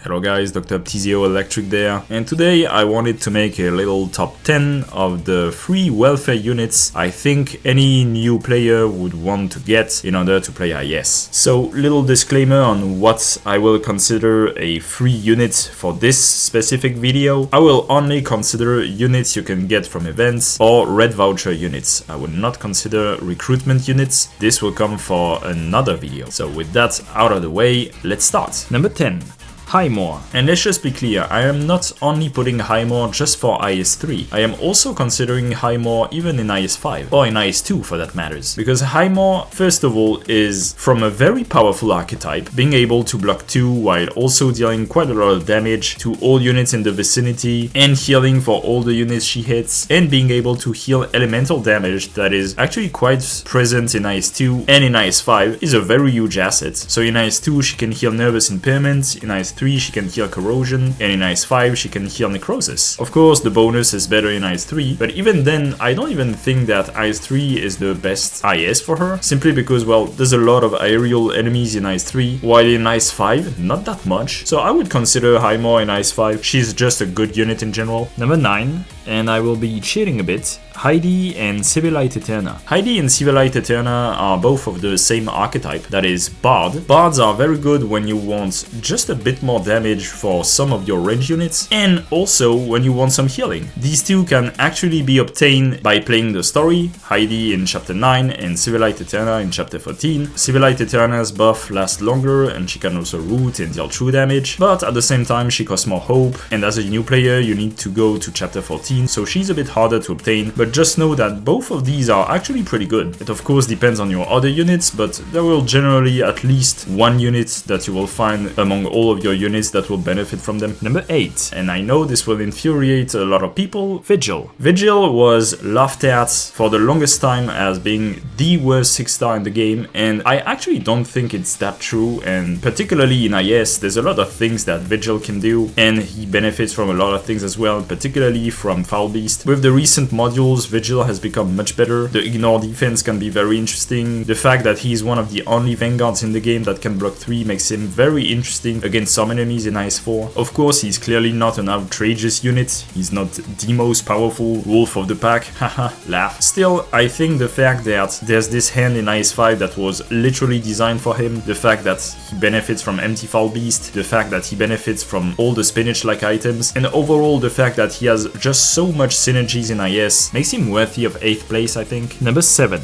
Hello guys, Dr.Pitanger Electric there, and today I wanted to make a little top 10 of the free welfare units I think any new player would want to get in order to play IS. So, little disclaimer on what I will consider a free unit for this specific video. I will only consider units you can get from events or red voucher units. I will not consider recruitment units. This will come for another video. So with that out of the way, let's start. Number 10. Hymore. And let's just be clear, I am not only putting Hymore just for IS3, I am also considering Hymore even in IS5, or in IS2 for that matters. Because Hymore, first of all, is from a very powerful archetype, being able to block 2 while also dealing quite a lot of damage to all units in the vicinity, and healing for all the units she hits, and being able to heal elemental damage that is actually quite present in IS2 and in IS5 is a very huge asset. So in IS2 she can heal nervous impairment, in IS3 she can heal corrosion, and in IS5 she can heal necrosis. Of course the bonus is better in IS3, but even then I don't even think that IS3 is the best IS for her, simply because, well, there's a lot of aerial enemies in IS3, while in IS5 not that much. So I would consider Hymore in IS5. She's just a good unit in general. Number 9, and I will be cheating a bit, Hedi and Civilite Eterna. Hedi and Civilite Eterna are both of the same archetype, that is Bard. Bards are very good when you want just a bit more damage for some of your range units, and also when you want some healing. These two can actually be obtained by playing the story, Hedi in chapter 9 and Civilite Eterna in chapter 14. Civilite Eterna's buff lasts longer and she can also root and deal true damage, but at the same time she costs more hope, and as a new player you need to go to chapter 14, so she's a bit harder to obtain, but just know that both of these are actually pretty good. It of course depends on your other units, but there will generally at least one unit that you will find among all of your units that will benefit from them. Number 8, and I know this will infuriate a lot of people, Vigil. Vigil was laughed at for the longest time as being the worst 6-star in the game, and I actually don't think it's that true, and particularly in IS there's a lot of things that Vigil can do, and he benefits from a lot of things as well, particularly from Foul Beast. With the recent modules, Vigil has become much better. The ignore defense can be very interesting. The fact that he's one of the only vanguards in the game that can block 3 makes him very interesting against some enemies in IS4. Of course, he's clearly not an outrageous unit. He's not the most powerful wolf of the pack. Haha, laugh. Still, I think the fact that there's this hand in IS5 that was literally designed for him, the fact that he benefits from empty Foul Beast, the fact that he benefits from all the spinach-like items, and overall the fact that he has just so much synergies in IS makes him worthy of 8th place, I think. Number 7.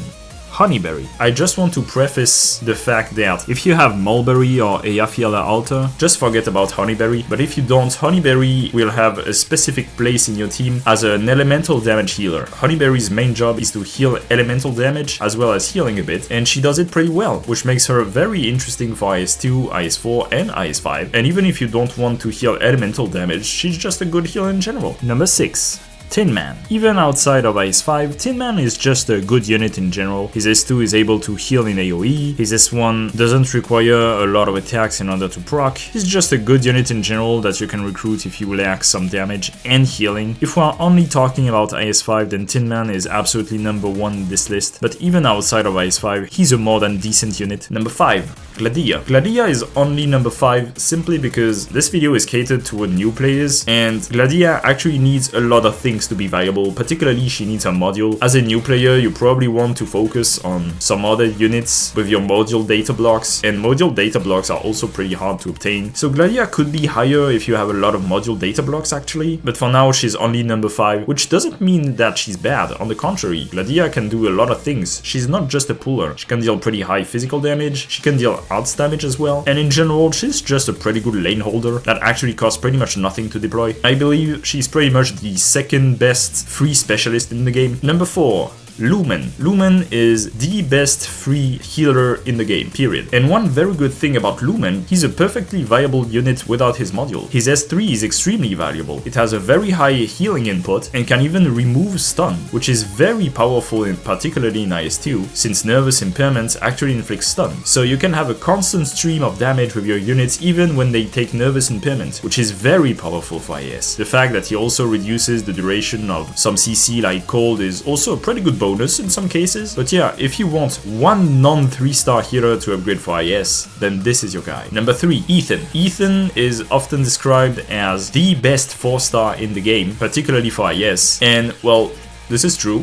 Honeyberry. I just want to preface the fact that if you have Mulberry or Eyjafjallajökull Altar, just forget about Honeyberry, but if you don't, Honeyberry will have a specific place in your team as an elemental damage healer. Honeyberry's main job is to heal elemental damage as well as healing a bit, and she does it pretty well, which makes her very interesting for IS2, IS4 and IS5, and even if you don't want to heal elemental damage, she's just a good healer in general. Number 6. Tin Man. Even outside of IS5, Tin Man is just a good unit in general. His S2 is able to heal in AoE, his S1 doesn't require a lot of attacks in order to proc. He's just a good unit in general that you can recruit if you lack some damage and healing. If we are only talking about IS5, then Tin Man is absolutely number 1 in this list, but even outside of IS5, he's a more than decent unit. Number 5. Gladia. Gladia is only number 5 simply because this video is catered toward new players, and Gladia actually needs a lot of things to be viable, particularly she needs a module. As a new player, you probably want to focus on some other units with your module data blocks, and module data blocks are also pretty hard to obtain. So Gladia could be higher if you have a lot of module data blocks actually, but for now she's only number 5, which doesn't mean that she's bad. On the contrary, Gladia can do a lot of things. She's not just a puller. She can deal pretty high physical damage, she can deal arts damage as well, and in general she's just a pretty good lane holder that actually costs pretty much nothing to deploy. I believe she's pretty much the second best free specialist in the game. Number 4. Lumen. Lumen is the best free healer in the game, period. And one very good thing about Lumen, he's a perfectly viable unit without his module. His S3 is extremely valuable. It has a very high healing input and can even remove stun, which is very powerful particularly in IS2, since nervous impairments actually inflict stun. So you can have a constant stream of damage with your units even when they take nervous impairment, which is very powerful for IS. The fact that he also reduces the duration of some CC like cold is also a pretty good bonus bonus in some cases. But yeah, if you want one non-3-star healer to upgrade for IS, then this is your guy. Number 3, Ethan. Ethan is often described as the best 4-star in the game, particularly for IS. And well, this is true.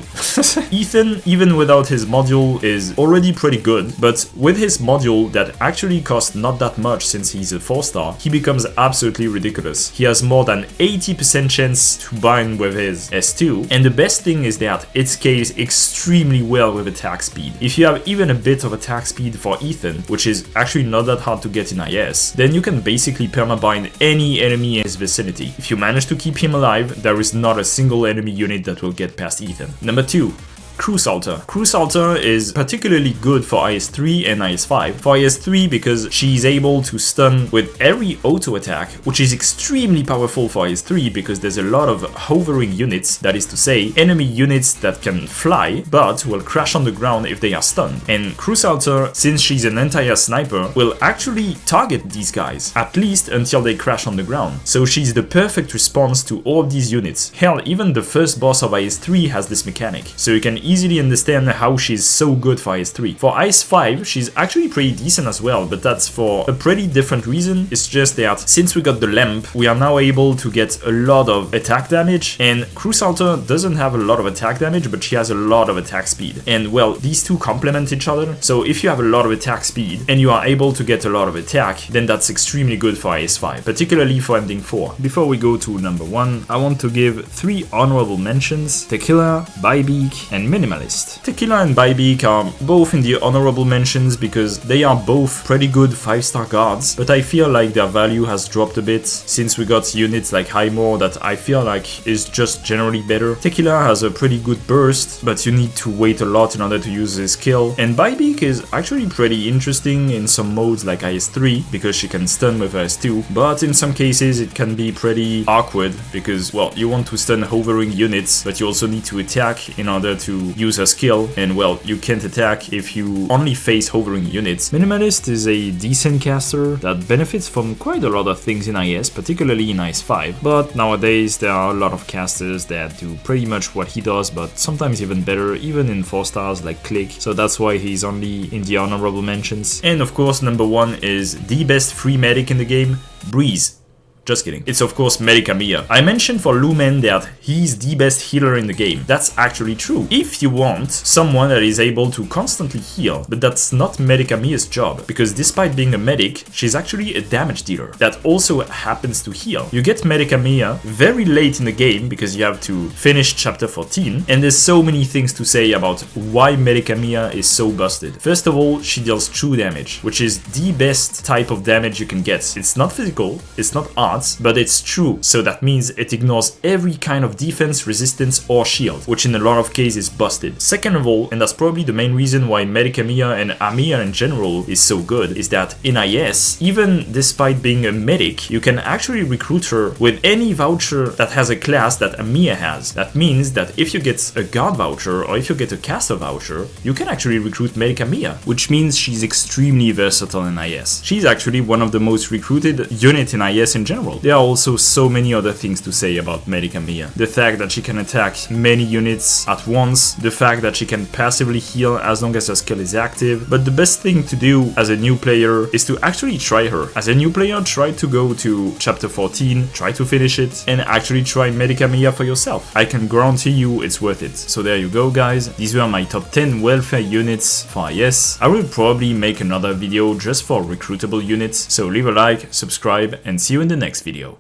Ethan, even without his module, is already pretty good, but with his module that actually costs not that much since he's a 4-star, he becomes absolutely ridiculous. He has more than 80% chance to bind with his S2, and the best thing is that it scales extremely well with attack speed. If you have even a bit of attack speed for Ethan, which is actually not that hard to get in IS, then you can basically permabind any enemy in his vicinity. If you manage to keep him alive, there is not a single enemy unit that will get past Ethan. Number 2, Crusalter. Crusalter is particularly good for IS-3 and IS-5. For IS-3 because she is able to stun with every auto attack, which is extremely powerful for IS-3 because there's a lot of hovering units, that is to say, enemy units that can fly but will crash on the ground if they are stunned. And Crusalter, since she's an anti-sniper, will actually target these guys, at least until they crash on the ground. So she's the perfect response to all of these units. Hell, even the first boss of IS-3 has this mechanic, so you can easily understand how she's so good for IS-3. For IS-5, she's actually pretty decent as well, but that's for a pretty different reason. It's just that since we got the lamp, we are now able to get a lot of attack damage, and Crusalter doesn't have a lot of attack damage, but she has a lot of attack speed. And well, these two complement each other, so if you have a lot of attack speed and you are able to get a lot of attack, then that's extremely good for IS-5, particularly for Ending 4. Before we go to number 1, I want to give 3 honorable mentions: Tequila, Bybeak, and Minimalist. Tequila and Bybeak are both in the honorable mentions because they are both pretty good 5-star guards, but I feel like their value has dropped a bit since we got units like Hymore that I feel like is just generally better. Tequila has a pretty good burst, but you need to wait a lot in order to use his skill, and Bybeak is actually pretty interesting in some modes like IS-3 because she can stun with IS-2, but in some cases it can be pretty awkward because, well, you want to stun hovering units, but you also need to attack in order to use her skill, and well, you can't attack if you only face hovering units. Minimalist is a decent caster that benefits from quite a lot of things in IS, particularly in IS-5, but nowadays there are a lot of casters that do pretty much what he does, but sometimes even better, even in 4-stars like Click, so that's why he's only in the honorable mentions. And of course, number 1 is the best free medic in the game, Breeze. Just kidding. It's of course Medica Mia. I mentioned for Lumen that he's the best healer in the game. That's actually true. If you want someone that is able to constantly heal, but that's not Medica Mia's job, because despite being a medic, she's actually a damage dealer that also happens to heal. You get Medica Mia very late in the game because you have to finish chapter 14, and there's so many things to say about why Medica Mia is so busted. First of all, she deals true damage, which is the best type of damage you can get. It's not physical, it's not armor, but it's true, so that means it ignores every kind of defense, resistance or shield, which in a lot of cases is busted. Second of all, and that's probably the main reason why Medica Mia and Amiya in general is so good, is that in IS, even despite being a medic, you can actually recruit her with any voucher that has a class that Amiya has. That means that if you get a guard voucher or if you get a caster voucher, you can actually recruit Medica Mia, which means she's extremely versatile in IS. She's actually one of the most recruited units in IS in general. There are also so many other things to say about Medica Mia. The fact that she can attack many units at once, the fact that she can passively heal as long as her skill is active, but the best thing to do as a new player is to actually try her. As a new player, try to go to chapter 14, try to finish it, and actually try Medica Mia for yourself. I can guarantee you it's worth it. So there you go guys, these were my top 10 welfare units for IS. I will probably make another video just for recruitable units, so leave a like, subscribe, and see you in the next video.